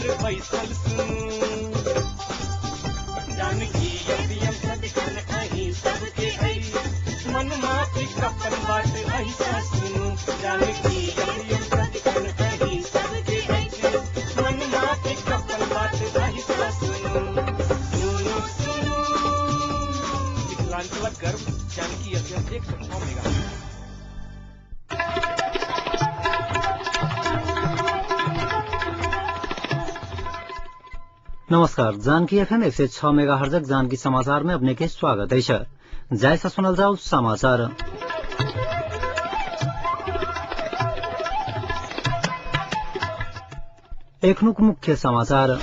पर बैसल सुनू जानकी यदियम सदकन अही सबके आई मन माफी कपन बात ऐसा सुनू जानकी यदियम सदकन अही सबके आई मन माफी कपन बात ऐसा सुनू सुनू सुनू विकलांग गर्भ जानकी यदियम 106 मेगा। नमस्कार, जानकी एफएम 106 मेगाहर्ज जानकी समाचार में अपने के स्वागत है। जैसा सुनल जाओ समाचार। एखनुक मुख्य समाचार।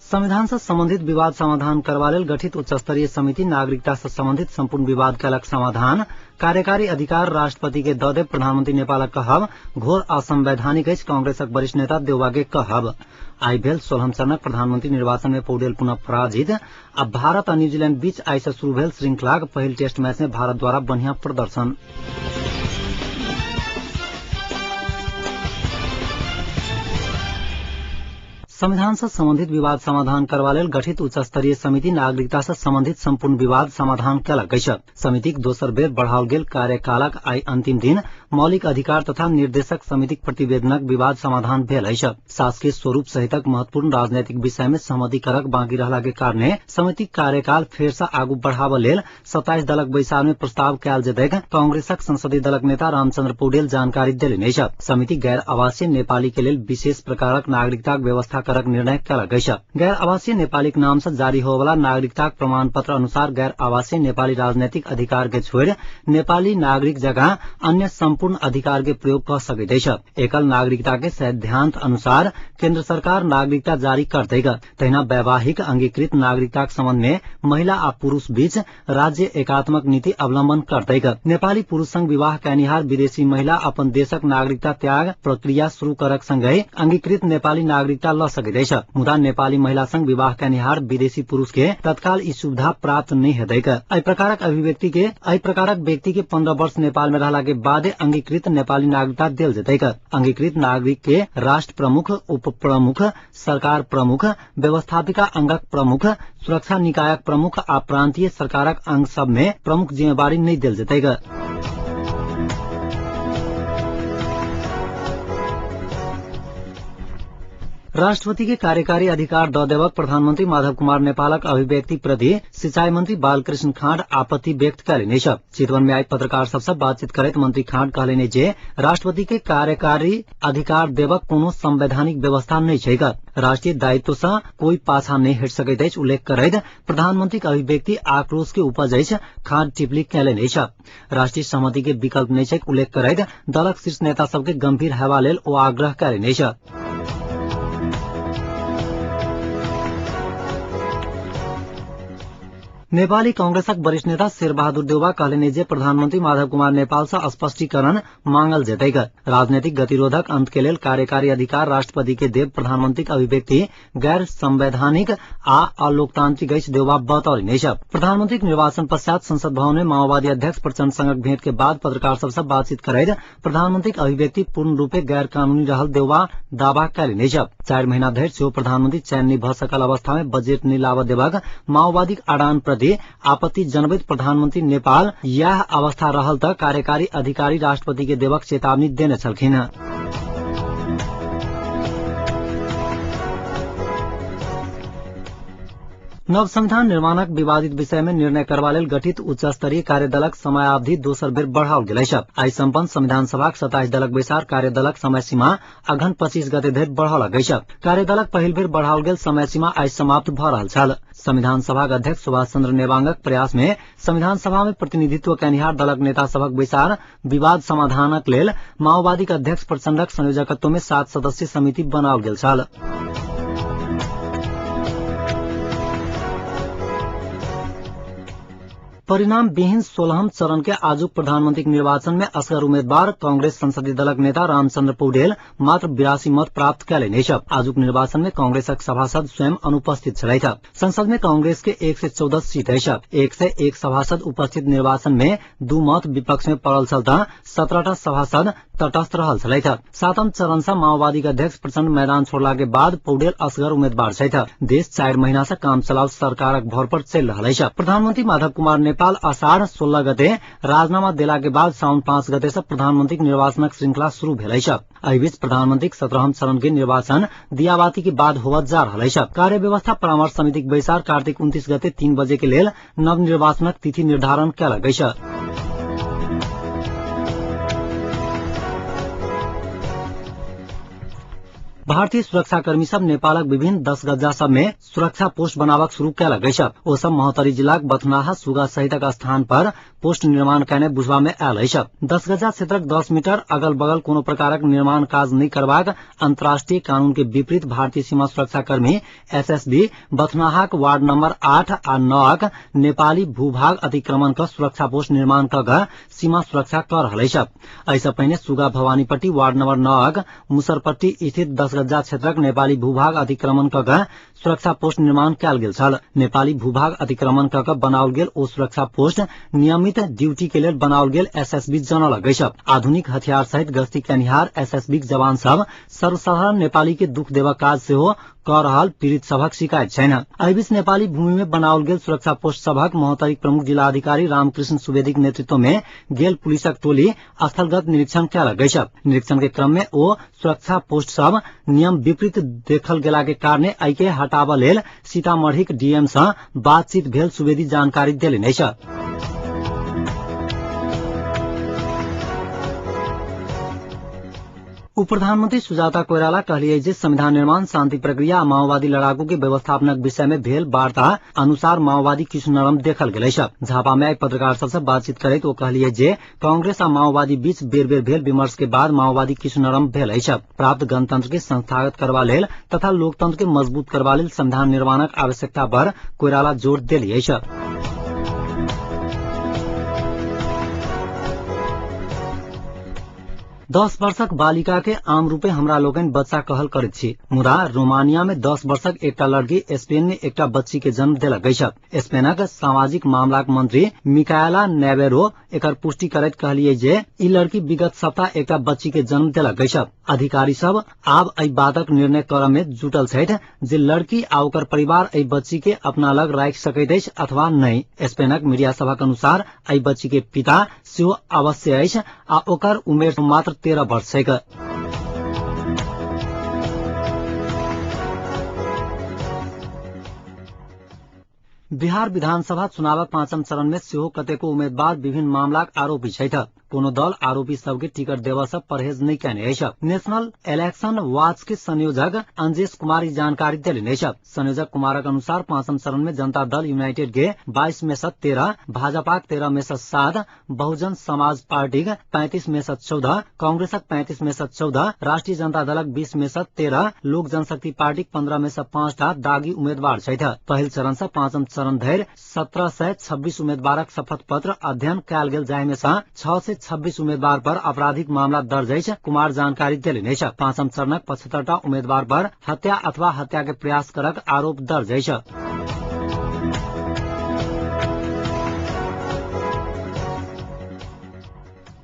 संविधान से संबंधित विवाद समाधान करवा लेल गठित उच्च स्तरीय समिति नागरिकता से संबंधित संपूर्ण विवाद कलक समाधान कार्यकारी अधिकार राष्ट्रपति के दे प्रधानमंत्री नेपालक कहब घोर असंवैधानिक अछि कांग्रेसक वरिष्ठ नेता देउवा के कहब। आई भेल 16 चरणक प्रधानमंत्री निर्वाचन में पौडेल पुनः पराजित। अब भारत और न्यूजीलैंड बीच आई से शुरू भेल श्रृंखलाक पहिल टेस्ट मैच में भारत द्वारा बढ़िया प्रदर्शन। संविधान से संबंधित विवाद समाधान करवा लेल गठित उच्च स्तरीय समिति नागरिकता से संबंधित संपूर्ण विवाद समाधान कयलक अछि। समितिक दोसर बेर बढ़ाओल गेल कार्यकालक आई अंतिम दिन मौलिक अधिकार तथा निर्देशक समितिक प्रतिवेदनक विवाद समाधान भेल अछि। शासकीय स्वरूप सहितक महत्वपूर्ण राजनैतिक विषय में सहमति करक बाँकी रहला के कारणे समितिक कार्यकाल फेर से आगू बढ़ावा लेल 27 दलक बैसार में प्रस्ताव कयल जेतैक कांग्रेसक संसदीय दलक नेता रामचंद्र पौडेल जानकारी देलनि अछि। समिति गैर आवासीय नेपाली के लेल विशेष प्रकारक नागरिकताक व्यवस्था करक निर्णय कयलक अछि। गैर आवासीय नेपालीक नाम से जारी होवला नागरिकताक प्रमाण पत्र अनुसार गैर आवासीय नेपाली राजनैतिक अधिकार के छोड़ नेपाली नागरिक जगह अन्य संपूर्ण अधिकार के प्रयोग कर सकैत अछि। एकल नागरिकता के सिद्धांत अनुसार केंद्र सरकार नागरिकता जारी करतैक। तहिना वैवाहिक अंगीकृत नागरिकताक संबंध में महिला आ पुरुष बीच राज्य एकात्मक नीति अवलंबन करतैक। नेपाली पुरुष संग विवाह कयनिहार विदेशी महिला अपन देशक नागरिकता त्याग प्रक्रिया शुरू करक संगहि अंगीकृत नेपाली नागरिकता ल सकैत अछि। मुदा नेपाली महिला संग विवाह कयनिहार विदेशी पुरुष के तत्काल ई सुविधा प्राप्त नहीं हेतैक। एहि प्रकारक व्यक्ति के 15 वर्ष नेपाल में रहला के बाद अंगीकृत नेपाली नागरिकता देल जेतैक। अंगीकृत नागरिक के राष्ट्र प्रमुख, उप प्रमुख, सरकार प्रमुख, व्यवस्थापिका अंगक प्रमुख, सुरक्षा निकायक प्रमुख आ प्रांतीय सरकारक अंग सब में प्रमुख जिम्मेवारी नहीं देल जेतैक। राष्ट्रपति के कार्यकारी अधिकार द देवक प्रधानमंत्री माधव कुमार नेपालक अभिव्यक्ति प्रति सिंचाई मंत्री बालकृष्ण खाँड आपत्ति व्यक्त कयलनि अछि। चितवन में आई पत्रकार सबसे बातचीत करैत मंत्री खाँड कहलनि जे राष्ट्रपति के कार्यकारी अधिकार देवक कोनो संवैधानिक व्यवस्था नहीं छैक। राष्ट्रीय दायित्व से कोई पाछा नहीं हट सकैत अछि उल्लेख करैत प्रधानमंत्री के अभिव्यक्ति आक्रोश के उपज अछि खाँड टिप्पणी कयलनि अछि। राष्ट्रीय सहमति के विकल्प नहीं छैक उल्लेख करैत दलक शीर्ष नेता सबके गंभीर हेबा लेल ओ आग्रह कयलनि अछि। नेपाली कांग्रेसक वरिष्ठ नेता शेरबहादुर देउवा कहलनि जे प्रधानमंत्री माधव कुमार नेपाल से स्पष्टीकरण मांगल जेतैक। राजनीतिक गतिरोधक अंत के लेल कार्यकारी अधिकार राष्ट्रपति के देव प्रधानमंत्री के अभिव्यक्ति गैर संवैधानिक आ अलोकतांत्रिक अछि देउवा बतौलनि अछि। प्रधानमंत्री निर्वाचन पश्चात संसद भवन में माओवादी अध्यक्ष प्रचंड संगक भेंट के बाद पत्रकार सबसे बातचीत करैत प्रधानमंत्री के अभिव्यक्ति पूर्ण रूपे गैर कानूनी रहल देउवा दावा कयलनि अछि। 4 महीना धरि सेहो प्रधानमंत्री चयन नहि भ सकल अवस्था में बजट नहि लाबऽ देबाक माओवादी आडान प्रति आपत्ति जनबैत प्रधानमंत्री नेपाल यह अवस्था रहल त कार्यकारी अधिकारी राष्ट्रपति के देवक चेतावनी देने छलखिन। नव संविधान निर्माणक विवादित विषय में निर्णय करबा लेल गठित उच्च स्तरीय कार्यदलक समयावधि दोसर बेर बढ़ाओल गेल अछि। आई संपन्न संविधान सभाक 27 दलक बैसार कार्यदलक समय सीमा अघन 25 गते धरि बढ़ौलक अछि। कार्यदलक पहिल बेर बढ़ाओल गेल समय सीमा आई समाप्त भ रहल छल। संविधान सभाक अध्यक्ष सुभाष चंद्र नेवांगक प्रयास में संविधान सभा में प्रतिनिधित्व कयनिहार दलक नेता सभक बैसार विवाद समाधानक लेल माओवादी अध्यक्ष प्रचंडक संयोजकत्व में 7 सदस्यीय समिति बनाओल गेल छल। परिणाम विहीन 16 चरण के आजुक प्रधानमंत्री निर्वाचन में असगर उम्मेद्वार कांग्रेस संसदीय दलक नेता रामचंद्र पौडेल मात्र 82 मत प्राप्त कैले आजुक निर्वाचन में कांग्रेसक सभासद स्वयं अनुपस्थित छलैथ। संसद में कांग्रेस के 114 सीट 101 सभासद उपस्थित निर्वाचन में 2 मत विपक्ष में पड़ल चलता 17 सभासद तटस्थ रहल छलैथ। 7म चरण से माओवादी के अध्यक्ष प्रचंड मैदान छोड़ला के बाद पौडेल असगर उम्मेद्वार छैथ। देश 4 महीना से काम चलाउ सरकारक भर पर चल रहा है। प्रधानमंत्री माधव कुमार नेपाल आषाढ़ 16 गते राजीनामा देला के बाद साउन 5 गते से प्रधानमंत्री निर्वाचनक श्रृंखला शुरू भेल। एहि बीच प्रधानमंत्री 17म चरण के निर्वाचन दियाबाती के बाद होवत जा रहा है। कार्य व्यवस्था परामर्श समिति बैसार कार्तिक 29 गते 3 बजे के लेल नव निर्वाचनक तिथि निर्धारण कयल गई। भारतीय सुरक्षाकर्मी सब नेपालक विभिन्न 10 गजा सब में सुरक्षा पोस्ट बनावक शुरू कैल गई। ओ सब महोत्तरी जिलाक बथनाहा सुगा सहितक स्थान पर पोस्ट निर्माण करने बुझबा में आयल है। 10 गजा क्षेत्रक 10 मीटर अगल बगल कोनो प्रकारक निर्माण काज नहीं करबाक अंतर्राष्ट्रीय कानून के विपरीत भारतीय सीमा सुरक्षाकर्मी एसएसबी बथनाहाक वार्ड नंबर 8 आ 9 नेपाली भूभाग अतिक्रमण का सुरक्षा पोस्ट निर्माण कर सीमा सुरक्षा कर रहा है। ऐसा पहले सुगा भवानीपट्टी वार्ड नंबर 9 मुसरपट्टी स्थित 10 गजा क्षेत्रक नेपाली भूभाग अतिक्रमण कर सुरक्षा पोस्ट निर्माण कैल गेल छल। नेपाली भूभाग अतिक्रमण कर बनाओल गेल ओ सुरक्षा पोस्ट नियमित ड्यूटी के लिए बनाओल गेल एसएसबी जनल गई। आधुनिक हथियार सहित गश्ती कनिहार एसएसबी जवान सब सर्वसाधारण नेपाली के दुख देवा काज से हो कर रहल पीड़ित सबक शिकायत छैन। एहि बीच नेपाली भूमि में बनाओल गेल सुरक्षा पोस्ट सबक महोत्तरी प्रमुख जिलाधिकारी रामकृष्ण सुवेदीक नेतृत्व में गेल पुलिसक टोली स्थलगत निरीक्षण कैल गई। निरीक्षण के क्रम में ओ सुरक्षा पोस्ट सब नियम विपरीत देखल गेला के कारणे एके हटाबा लेल सीतामढ़ीक डीएम से बातचीत भेल सुवेदी जानकारी देलनि। उप प्रधानमंत्री सुजाता कोइराला कहलिए जे संविधान निर्माण शांति प्रक्रिया माओवादी लड़ाकू के व्यवस्थापनक विषय में भेल वार्ता अनुसार माओवादी किछु नरम देखल गेलै। झापा में पत्रकार सबसे बातचीत करैत ओ कहलिए जे कांग्रेस आ माओवादी बीच बेर बेर भेल विमर्श के बाद माओवादी किछु नरम भेल अछि। प्राप्त गणतंत्र के संस्थागत करबा लेल तथा लोकतंत्र के मजबूत करबा लेल संविधान निर्माणक आवश्यकता पर कोइराला जोर देलिए अछि। 10 वर्षक बालिका के आम रूपे हमरा लोगन बच्चा कहल करैत छी, मुदा रोमानिया में 10 वर्षक एकटा लड़की स्पेन में एकटा बच्ची के जन्म देलक अछि। स्पेनक सामाजिक मामलाक मंत्री मिकाएला नेवेरो एकर पुष्टि करैत कहलिए जे ई लड़की विगत सप्ताह एकटा बच्ची के जन्म देलक अछि। अधिकारी सब आब एहि बातक निर्णय करय में जुटल छथि जे लड़की आ ओकर परिवार एहि बच्ची के अपना लग राखि सकैत अछि अथवा नहि। स्पेनक मीडिया सभक अनुसार एहि बच्ची के पिता सेहो अवश्य अछि आ ओकर उमेर मात्र 13 वर्ष छै। बिहार विधानसभा चुनावक 5म चरण में सेहो कतेको उम्मीदवार विभिन्न मामलाक आरोपी छथि। कोनो दल आरोपी सबके टिकट देवा से परहेज नहीं कैने अछि। नेशनल इलेक्शन वाच के संयोजक अंजेश कुमार ई जानकारी देलनि अछि। संयोजक कुमारक अनुसार 5म चरण में जनता दल यूनाइटेड के 22 में से 13, भाजपा 13 में से 7, बहुजन समाज पार्टी 35 में से 14, कांग्रेसक 35 में से 14, राष्ट्रीय जनता दलक 20 में से 13, लोक जनशक्ति पार्टी 15 में से 5 टा दागी उम्मीदवार छथि। पहिल चरण से 5म चरण धरि 1726 उम्मीदवारक शपथ पत्र अध्ययन कयल गेल, जाहि में से 6 से 26 उम्मीदवार पर आपराधिक मामला दर्ज अछि। कुमार जानकारी देलनि अछि। 5म चरणक 75 टा उम्मीदवार पर हत्या अथवा हत्या के प्रयास करक आरोप दर्ज अछि।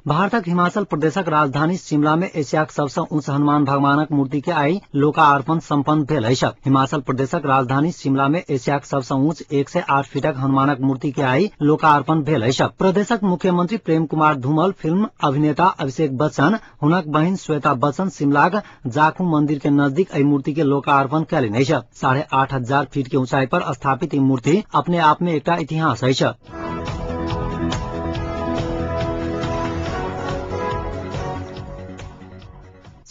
भारतक हिमाचल प्रदेशक राजधानी शिमला में एशियाक सबसे ऊंच हनुमान भगवानक मूर्ति के आई लोकार्पण संपन्न भेल अछि। हिमाचल प्रदेशक राजधानी शिमला में एशियाक सबसे ऊंच 1 से 8 फीटक हनुमानक मूर्ति के आई लोकार्पण भेल अछि। प्रदेशक मुख्यमंत्री प्रेम कुमार धूमल, फिल्म अभिनेता अभिषेक बच्चन, हुनक बहिन श्वेता बच्चन शिमलाक जाखू मंदिर के नजदीक एहि मूर्ति के लोकार्पण कयलनि अछि। 8500 फीट के ऊंचाई पर स्थापित ई मूर्ति अपने आप में एकटा इतिहास अछि।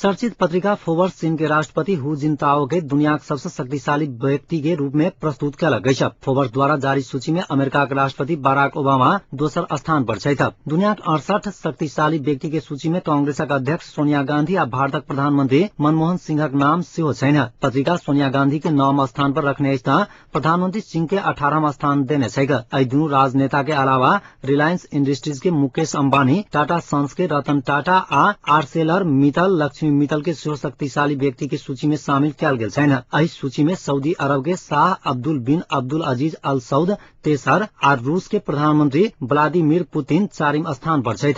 चर्चित पत्रिका फोर्ब्स चीन के राष्ट्रपति हु जिनताओ के दुनिया के सबसे शक्तिशाली व्यक्ति के रूप में प्रस्तुत कल गई। फोर्ब्स द्वारा जारी सूची में अमेरिका के राष्ट्रपति बराक ओबामा दोसर स्थान पर छै। दुनिया के 68 शक्तिशाली व्यक्ति के सूची में कांग्रेस अध्यक्ष सोनिया गांधी आ भारतक प्रधानमंत्री मनमोहन सिंहक नाम सेहो छैन। पत्रिका सोनिया गांधी के 9वां स्थान पर रखने प्रधानमंत्री सिंह के 18वां स्थान देने छै। एहि दुनू राजनेता के अलावा रिलायंस इंडस्ट्रीज के मुकेश अंबानी, टाटा सन्स के रतन टाटा आ आर्सेलर मित्तल लक्ष्मी मित्तल के सेहो शक्तिशाली व्यक्ति के सूची में शामिल कयल गेल छैन। एहि सूची में सऊदी अरब के शाह अब्दुल बिन अब्दुल अजीज अल सऊद तेसर आ रूस के प्रधानमंत्री व्लादिमीर पुतिन 4वां स्थान पर छै।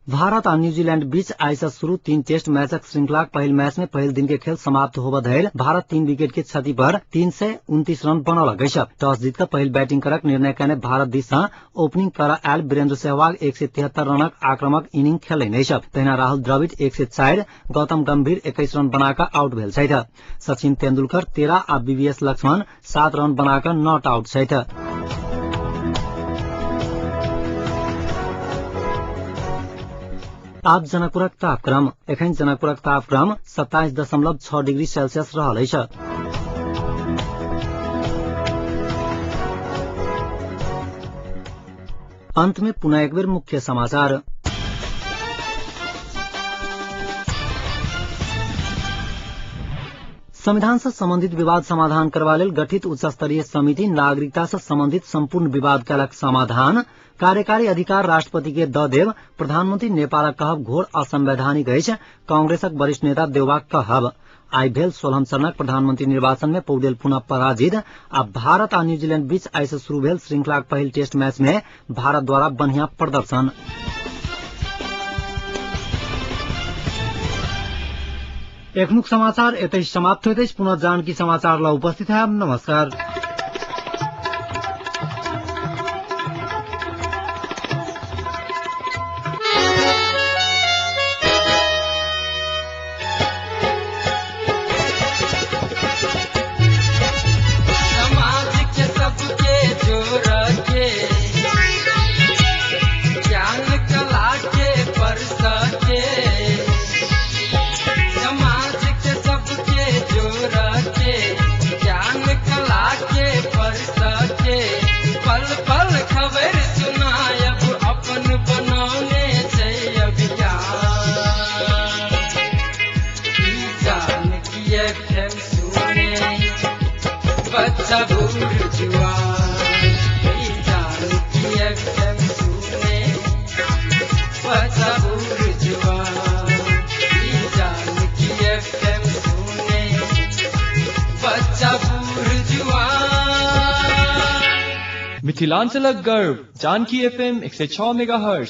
भारत और न्यूजीलैंड बीच आइस शुरू 3 टेस्ट मैचक श्रृंखला पहिल मैच में पहिल दिन के खेल समाप्त होब धरि भारत 3 विकेट के क्षति पर 329 रन बनौल गई। टॉस जीतकर पहिल बैटिंग करक निर्णय कने भारत दिस ओपनिंग कर आयल वीरेंद्र सहवाग 173 रनक आक्रामक इनिंग खेलने। तहिना राहुल द्रविड़ 104, गौतम गंभीर 21 रन बनाकर आउट भेल छै। सचिन तेंदुलकर 13 आ बीवीएस लक्ष्मण 7 रन बनाकर नॉट आउट छै। आप जनकपुरक तापक्रम एखन जनकपुरक तापक्रम 27.6 डिग्री सेल्सियस रहल अछि। अंत में पुनः एक बेर मुख्य समाचार। संविधान से संबंधित विवाद समाधान करबा लेल गठित उच्च स्तरीय समिति नागरिकता से संबंधित संपूर्ण विवाद कयलक समाधान। कार्यकारी अधिकार राष्ट्रपति के द देव, प्रधानमंत्री नेपालक कहब घोर असंवैधानिक अछि, कांग्रेसक वरिष्ठ नेता देवबाक कहब। आई भेल 16 चरणक प्रधानमंत्री निर्वाचन में पौडेल पुनः पराजित। आ भारत आ न्यूजीलैंड बीच आई से शुरू भेल श्रृंखला पहिल टेस्ट मैच में भारत द्वारा बढ़िया प्रदर्शन। एखनुक समाचार एतै समाप्त होइत अछि। पुनः जानकी समाचार ला उपस्थित है। नमस्कार। मिथिलांचलक गर्व जानकी FM 106 मेगाहर्ट्ज।